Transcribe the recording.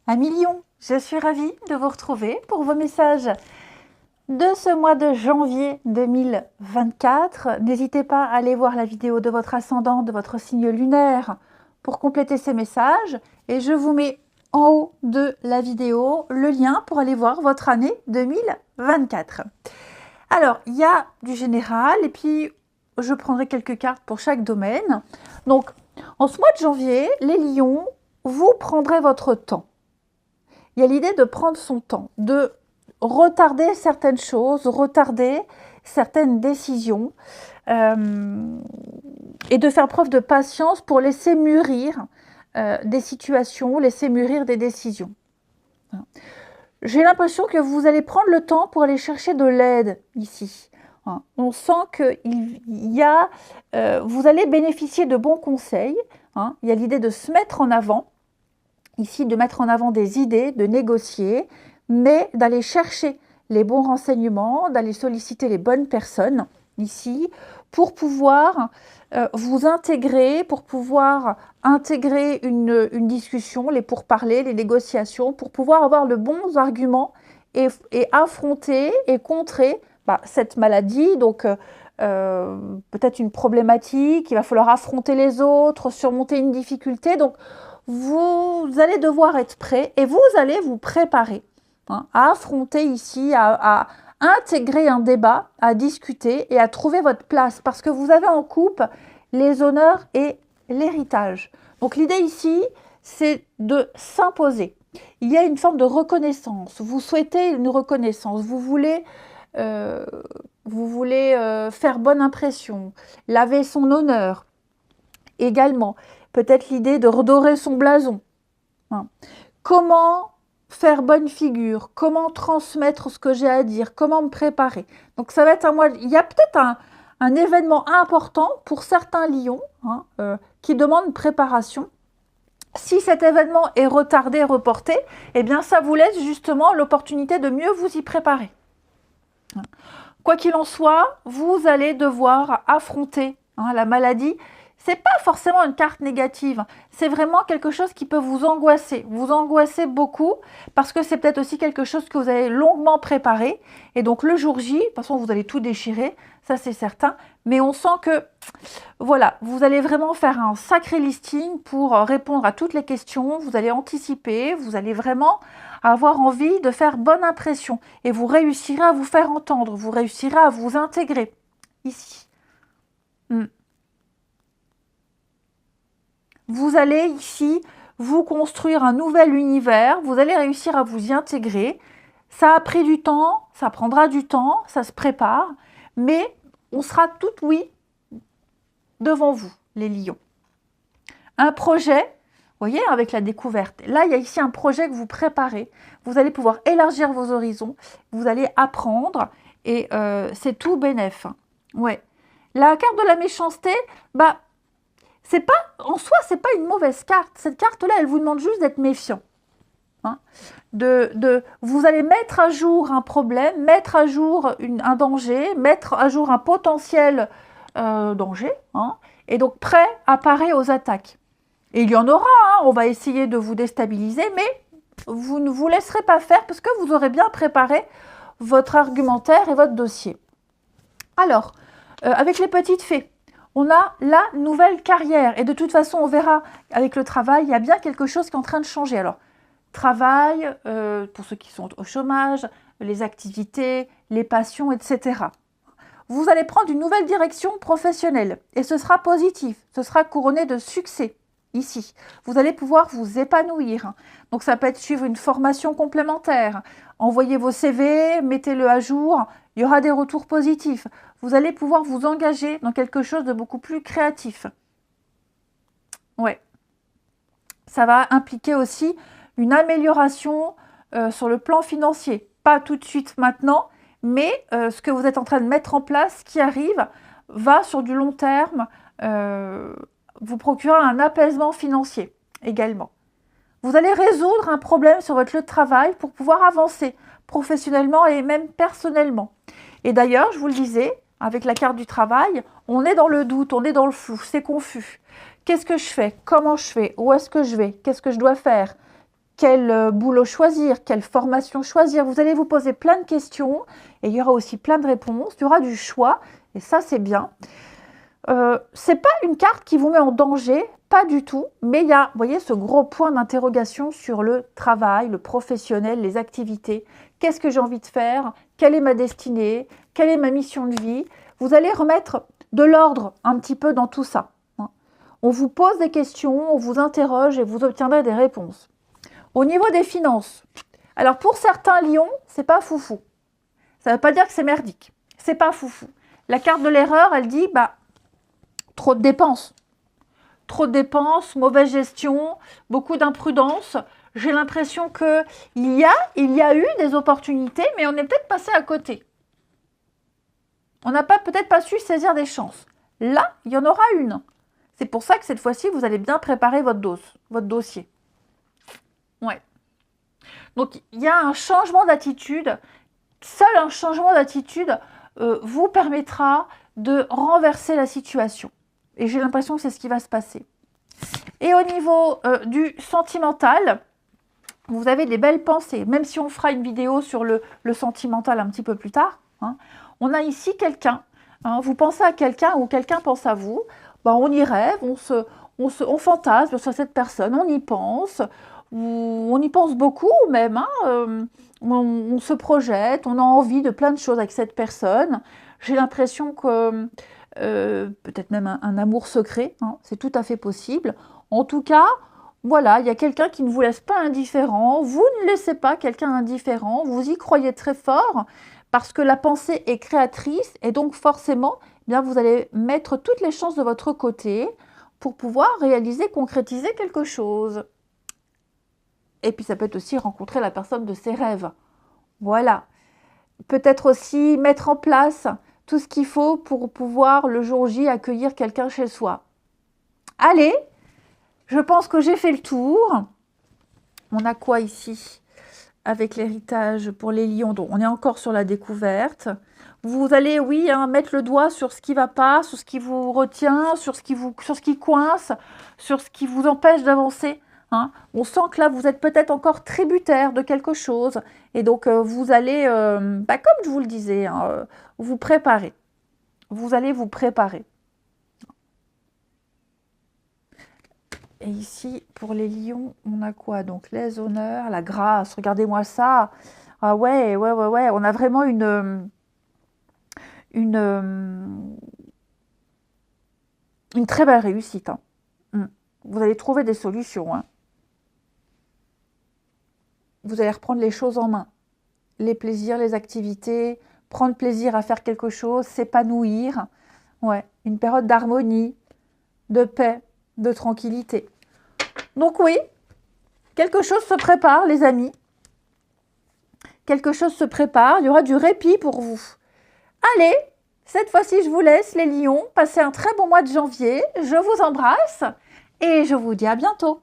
Amis Lion, je suis ravie de vous retrouver pour vos messages de ce mois de janvier 2024. N'hésitez pas à aller voir la vidéo de votre ascendant, de votre signe lunaire pour compléter ces messages. Et je vous mets en haut de la vidéo le lien pour aller voir votre année 2024. Alors, il y a du général et puis je prendrai quelques cartes pour chaque domaine. Donc, en ce mois de janvier, les lions, vous prendrez votre temps. Il y a l'idée de prendre son temps, de retarder certaines choses, retarder certaines décisions et de faire preuve de patience pour laisser mûrir des situations, laisser mûrir des décisions. J'ai l'impression que vous allez prendre le temps pour aller chercher de l'aide ici. On sent qu'il y a, vous allez bénéficier de bons conseils. Il y a l'idée de se mettre en avant. Ici, de mettre en avant des idées, de négocier, mais d'aller chercher les bons renseignements, d'aller solliciter les bonnes personnes, ici, pour pouvoir vous intégrer, pour pouvoir intégrer une discussion, les pourparlers, les négociations, pour pouvoir avoir de bons arguments et affronter et contrer cette maladie, donc peut-être une problématique, il va falloir affronter les autres, surmonter une difficulté, donc vous allez devoir être prêt et vous allez vous préparer à affronter ici, à intégrer un débat, à discuter et à trouver votre place parce que vous avez en coupe les honneurs et l'héritage. Donc l'idée ici, c'est de s'imposer. Il y a une forme de reconnaissance. Vous souhaitez une reconnaissance. Vous voulez faire bonne impression, laver son honneur également. Peut-être l'idée de redorer son blason. Comment faire bonne figure? Comment transmettre ce que j'ai à dire? Comment me préparer? Donc ça va être un mois. Il y a peut-être un événement important pour certains lions qui demandent préparation. Si cet événement est retardé, reporté, eh bien ça vous laisse justement l'opportunité de mieux vous y préparer. Quoi qu'il en soit, vous allez devoir affronter la maladie. C'est pas forcément une carte négative, c'est vraiment quelque chose qui peut vous angoisser beaucoup, parce que c'est peut-être aussi quelque chose que vous avez longuement préparé, et donc le jour J, de toute façon vous allez tout déchirer, ça c'est certain, mais on sent que, voilà, vous allez vraiment faire un sacré listing pour répondre à toutes les questions, vous allez anticiper, vous allez vraiment avoir envie de faire bonne impression, et vous réussirez à vous faire entendre, vous réussirez à vous intégrer, ici. Vous allez ici vous construire un nouvel univers, vous allez réussir à vous y intégrer. Ça a pris du temps, ça prendra du temps, ça se prépare, mais on sera tout oui devant vous, les lions. Un projet, vous voyez, avec la découverte. Là, il y a ici un projet que vous préparez. Vous allez pouvoir élargir vos horizons, vous allez apprendre et c'est tout bénef. Ouais. La carte de la méchanceté, c'est pas, en soi, c'est pas une mauvaise carte. Cette carte-là, elle vous demande juste d'être méfiant. Vous allez mettre à jour un problème, mettre à jour un danger, mettre à jour un potentiel danger, et donc prêt à parer aux attaques. Et il y en aura, on va essayer de vous déstabiliser, mais vous ne vous laisserez pas faire parce que vous aurez bien préparé votre argumentaire et votre dossier. Alors, avec les petites fées, on a la nouvelle carrière. Et de toute façon, on verra avec le travail, il y a bien quelque chose qui est en train de changer. Alors, travail, pour ceux qui sont au chômage, les activités, les passions, etc. Vous allez prendre une nouvelle direction professionnelle. Et ce sera positif. Ce sera couronné de succès, ici. Vous allez pouvoir vous épanouir. Donc, ça peut être suivre une formation complémentaire. Envoyez vos CV, mettez-le à jour. Il y aura des retours positifs. Vous allez pouvoir vous engager dans quelque chose de beaucoup plus créatif. Ouais. Ça va impliquer aussi une amélioration sur le plan financier. Pas tout de suite maintenant, mais ce que vous êtes en train de mettre en place, qui arrive, va sur du long terme vous procurer un apaisement financier également. Vous allez résoudre un problème sur votre lieu de travail pour pouvoir avancer professionnellement et même personnellement. Et d'ailleurs, je vous le disais, avec la carte du travail, on est dans le doute, on est dans le flou, c'est confus. Qu'est-ce que je fais? Comment je fais? Où est-ce que je vais? Qu'est-ce que je dois faire? quel boulot choisir, quelle formation choisir. Vous allez vous poser plein de questions et il y aura aussi plein de réponses. Il y aura du choix et ça, c'est bien. C'est pas une carte qui vous met en danger, pas du tout, mais il y a, vous voyez, ce gros point d'interrogation sur le travail, le professionnel, les activités. Qu'est-ce que j'ai envie de faire? Quelle est ma destinée? Quelle est ma mission de vie? Vous allez remettre de l'ordre un petit peu dans tout ça. On vous pose des questions, on vous interroge et vous obtiendrez des réponses. Au niveau des finances, alors pour certains lions, c'est pas foufou. Ça ne veut pas dire que c'est merdique. C'est pas foufou. La carte de l'erreur, elle dit, trop de dépenses. Trop de dépenses, mauvaise gestion, beaucoup d'imprudence. J'ai l'impression qu'il y a eu des opportunités, mais on est peut-être passé à côté. On n'a peut-être pas su saisir des chances. Là, il y en aura une. C'est pour ça que cette fois-ci, vous allez bien préparer votre dossier. Ouais. Donc, il y a un changement d'attitude. Seul un changement d'attitude vous permettra de renverser la situation. Et j'ai l'impression que c'est ce qui va se passer. Et au niveau du sentimental, vous avez des belles pensées. Même si on fera une vidéo sur le sentimental un petit peu plus tard, hein, on a ici quelqu'un. Hein, vous pensez à quelqu'un ou quelqu'un pense à vous. On y rêve, on fantasme sur cette personne, on y pense. On y pense beaucoup même. Hein, on se projette, on a envie de plein de choses avec cette personne. J'ai l'impression que peut-être même un amour secret, hein, c'est tout à fait possible. En tout cas, voilà, il y a quelqu'un qui ne vous laisse pas indifférent. Vous ne laissez pas quelqu'un indifférent. Vous y croyez très fort parce que la pensée est créatrice et donc forcément, bien, vous allez mettre toutes les chances de votre côté pour pouvoir réaliser, concrétiser quelque chose. Et puis ça peut être aussi rencontrer la personne de ses rêves. Voilà. Peut-être aussi mettre en place tout ce qu'il faut pour pouvoir le jour J accueillir quelqu'un chez soi. Allez, je pense que j'ai fait le tour. On a quoi ici avec l'héritage pour les lions? Donc, on est encore sur la découverte. Vous allez, oui, mettre le doigt sur ce qui ne va pas, sur ce qui vous retient, sur ce qui coince, sur ce qui vous empêche d'avancer. Hein. On sent que là, vous êtes peut-être encore tributaire de quelque chose. Et donc, vous allez, comme je vous le disais, vous préparer. Vous allez vous préparer. Et ici, pour les lions, on a quoi? Donc, les honneurs, la grâce. Regardez-moi ça. Ah ouais. On a vraiment une très belle réussite. Hein. Vous allez trouver des solutions. Hein. Vous allez reprendre les choses en main. Les plaisirs, les activités, prendre plaisir à faire quelque chose, s'épanouir. Ouais, une période d'harmonie, de paix, de tranquillité. Donc oui, quelque chose se prépare, les amis. Quelque chose se prépare, il y aura du répit pour vous. Allez, cette fois-ci, je vous laisse, les lions. Passez un très bon mois de janvier. Je vous embrasse et je vous dis à bientôt.